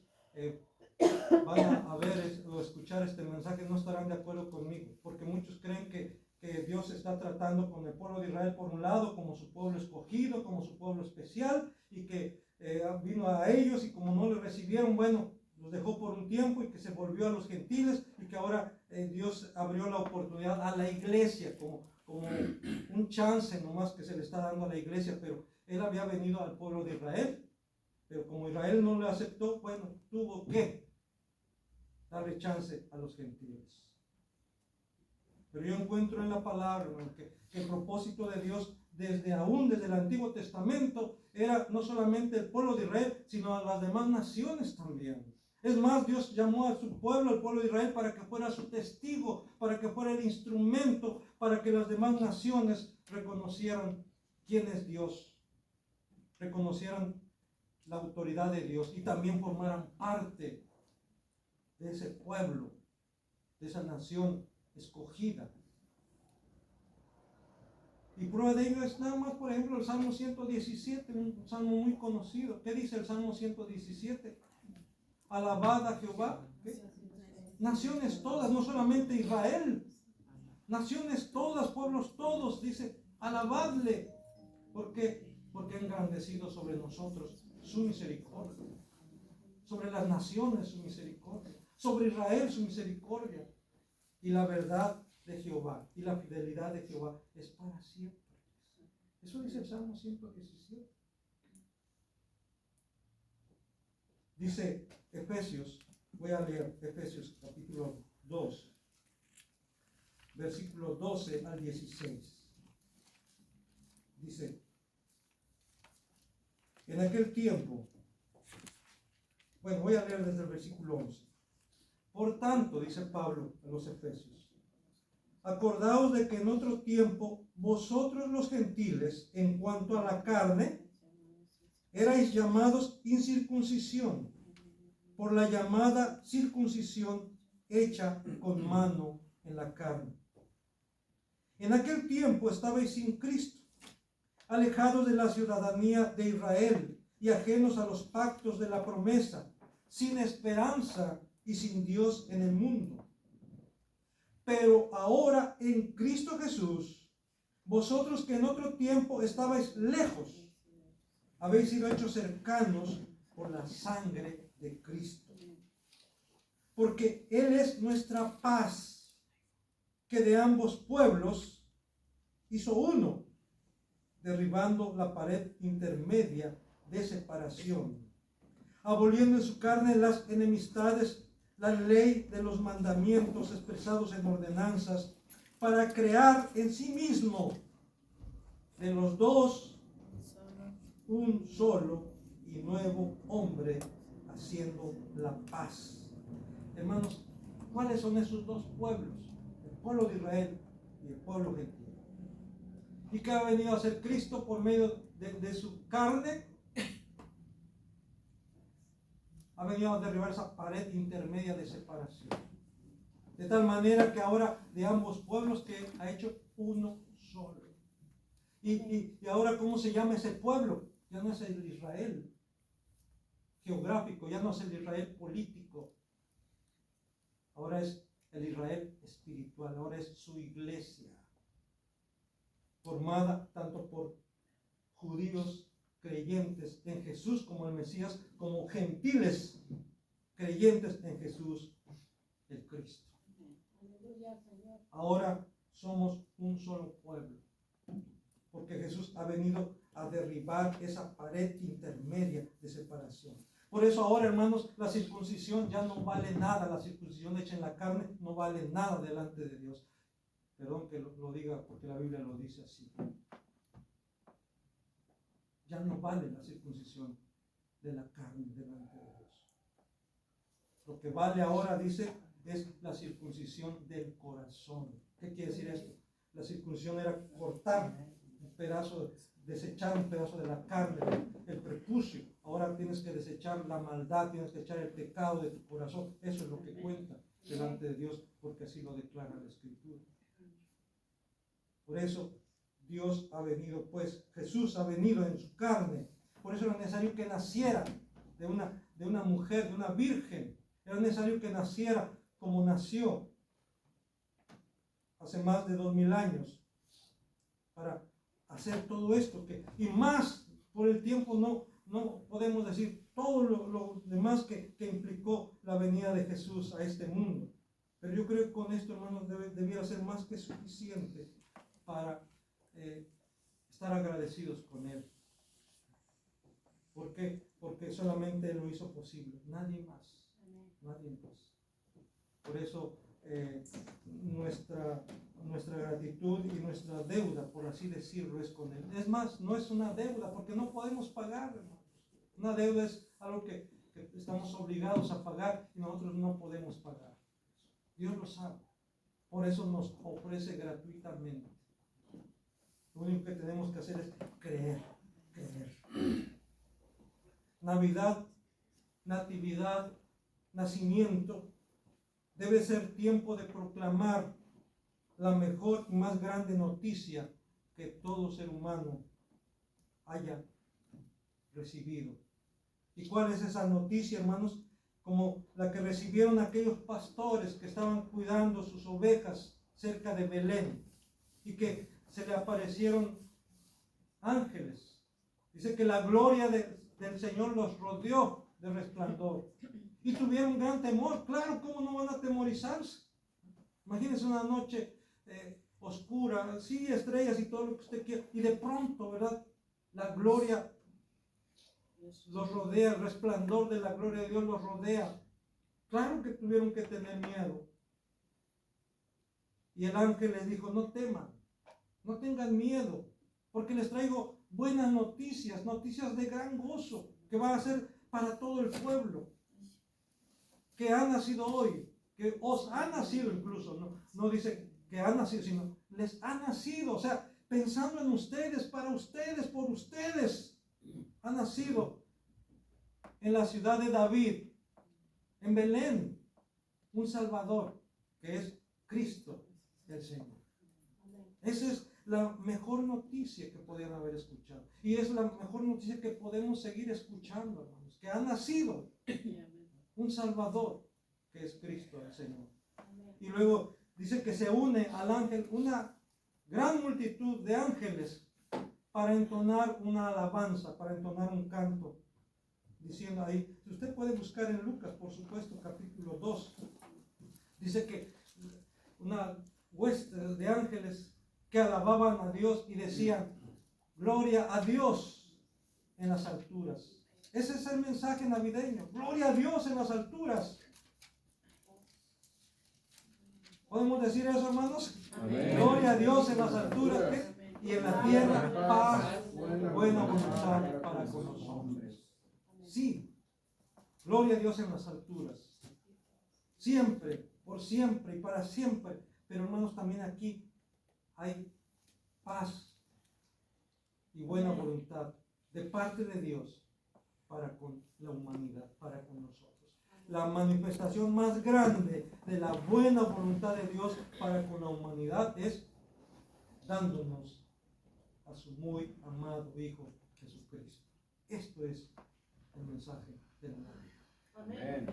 van a ver o escuchar este mensaje, no estarán de acuerdo conmigo, porque muchos creen que Dios está tratando con el pueblo de Israel por un lado como su pueblo escogido, como su pueblo especial, y que vino a ellos y como no le recibieron, bueno, los dejó por un tiempo y que se volvió a los gentiles, y que ahora Dios abrió la oportunidad a la iglesia como un chance nomás que se le está dando a la iglesia, pero Él había venido al pueblo de Israel, pero como Israel no le aceptó, bueno, tuvo que darle chance a los gentiles. Pero yo encuentro en la palabra, hermano, que el propósito de Dios desde el Antiguo Testamento era no solamente el pueblo de Israel, sino a las demás naciones también. Es más, Dios llamó a su pueblo, al pueblo de Israel, para que fuera su testigo, para que fuera el instrumento, para que las demás naciones reconocieran quién es Dios, reconocieran la autoridad de Dios y también formaran parte de ese pueblo, de esa nación escogida. Y prueba de ello es nada más, por ejemplo, el Salmo 117, un salmo muy conocido. ¿Qué dice el Salmo 117? Alabad a Jehová. ¿Qué? Naciones todas, no solamente Israel. Naciones todas, pueblos todos, dice, alabadle, porque ha engrandecido sobre nosotros su misericordia. Sobre las naciones su misericordia. Sobre Israel su misericordia. Y la verdad de Jehová y la fidelidad de Jehová es para siempre. Eso dice el Salmo 117. Dice Efesios, voy a leer Efesios capítulo 2, versículo 12 al 16. Dice, en aquel tiempo, bueno, voy a leer desde el versículo 11. Por tanto, dice Pablo a los Efesios, acordaos de que en otro tiempo vosotros los gentiles, en cuanto a la carne, erais llamados incircuncisión, por la llamada circuncisión hecha con mano en la carne. En aquel tiempo estabais sin Cristo, alejados de la ciudadanía de Israel y ajenos a los pactos de la promesa, sin esperanza y sin Dios en el mundo. Pero ahora en Cristo Jesús, vosotros que en otro tiempo estabais lejos, habéis sido hechos cercanos por la sangre de Cristo. Porque Él es nuestra paz, que de ambos pueblos hizo uno, derribando la pared intermedia de separación, aboliendo en su carne las enemistades, la ley de los mandamientos expresados en ordenanzas, para crear en sí mismo de los dos un solo y nuevo hombre, haciendo la paz. Hermanos, ¿cuáles son esos dos pueblos? El pueblo de Israel y el pueblo gentil. ¿Y qué ha venido a hacer Cristo por medio de su carne? Ha venido a derribar esa pared intermedia de separación. De tal manera que ahora de ambos pueblos que ha hecho uno solo. Y ahora, ¿cómo se llama ese pueblo? Ya no es el Israel geográfico, ya no es el Israel político. Ahora es el Israel espiritual, ahora es su iglesia, formada tanto por judíos creyentes en Jesús como el Mesías, como gentiles creyentes en Jesús el Cristo. Ahora somos un solo pueblo, porque Jesús ha venido a derribar esa pared intermedia de separación. Por eso ahora, hermanos, la circuncisión ya no vale nada. La circuncisión hecha en la carne no vale nada delante de Dios. Perdón que lo diga porque la Biblia lo dice así. Ya no vale la circuncisión de la carne delante de Dios. Lo que vale ahora, dice, es la circuncisión del corazón. ¿Qué quiere decir esto? La circuncisión era cortar un pedazo, desechar un pedazo de la carne, el prepucio. Ahora tienes que desechar la maldad, tienes que echar el pecado de tu corazón. Eso es lo que cuenta delante de Dios, porque así lo declara la Escritura. Por eso Dios ha venido, pues Jesús ha venido en su carne. Por eso era necesario que naciera de una mujer, de una virgen. Era necesario que naciera como nació hace más de 2000 años para hacer todo esto. Y más por el tiempo no podemos decir todo lo demás que implicó la venida de Jesús a este mundo. Pero yo creo que con esto, hermanos, debiera ser más que suficiente para estar agradecidos con Él. ¿Por qué? Porque solamente Él lo hizo posible, nadie más. Nadie más. Por eso nuestra gratitud y nuestra deuda, por así decirlo, es con Él. Es más, no es una deuda porque no podemos pagar, hermanos. Una deuda es algo que estamos obligados a pagar y nosotros no podemos pagar. Dios lo sabe. Por eso nos ofrece gratuitamente. Lo único que tenemos que hacer es creer. Navidad, natividad, nacimiento, debe ser tiempo de proclamar la mejor y más grande noticia que todo ser humano haya recibido. ¿Y cuál es esa noticia, hermanos? Como la que recibieron aquellos pastores que estaban cuidando sus ovejas cerca de Belén y que se le aparecieron ángeles. Dice que la gloria del Señor los rodeó de resplandor y tuvieron gran temor. Claro, ¿cómo no van a atemorizarse? Imagínense una noche oscura, sí, estrellas y todo lo que usted quiera, y de pronto, ¿verdad? La gloria los rodea, el resplandor de la gloria de Dios los rodea. Claro que tuvieron que tener miedo. Y el ángel les dijo: no teman, no tengan miedo, porque les traigo buenas noticias, noticias de gran gozo, que van a ser para todo el pueblo, que ha nacido hoy, que os ha nacido incluso, no dice que ha nacido, sino les ha nacido, o sea, pensando en ustedes, para ustedes, por ustedes, ha nacido en la ciudad de David, en Belén, un Salvador, que es Cristo el Señor. Esa es la mejor noticia que podían haber escuchado. Y es la mejor noticia que podemos seguir escuchando, hermanos, que ha nacido un Salvador, que es Cristo el Señor. Y luego dice que se une al ángel una gran multitud de ángeles para entonar una alabanza, para entonar un canto, diciendo ahí, si usted puede buscar en Lucas, por supuesto, capítulo 2, dice que una hueste de ángeles que alababan a Dios y decían: gloria a Dios en las alturas. Ese es el mensaje navideño, gloria a Dios en las alturas. ¿Podemos decir eso, hermanos? Amén. Gloria a Dios en las alturas, ¿qué? Y en la tierra paz, buena voluntad para con los hombres. Sí, gloria a Dios en las alturas. Siempre, por siempre y para siempre. Pero hermanos, también aquí hay paz y buena voluntad de parte de Dios para con la humanidad, para con nosotros. La manifestación más grande de la buena voluntad de Dios para con la humanidad es dándonos a su muy amado Hijo Jesucristo. Esto es el mensaje de la Navidad. Amén.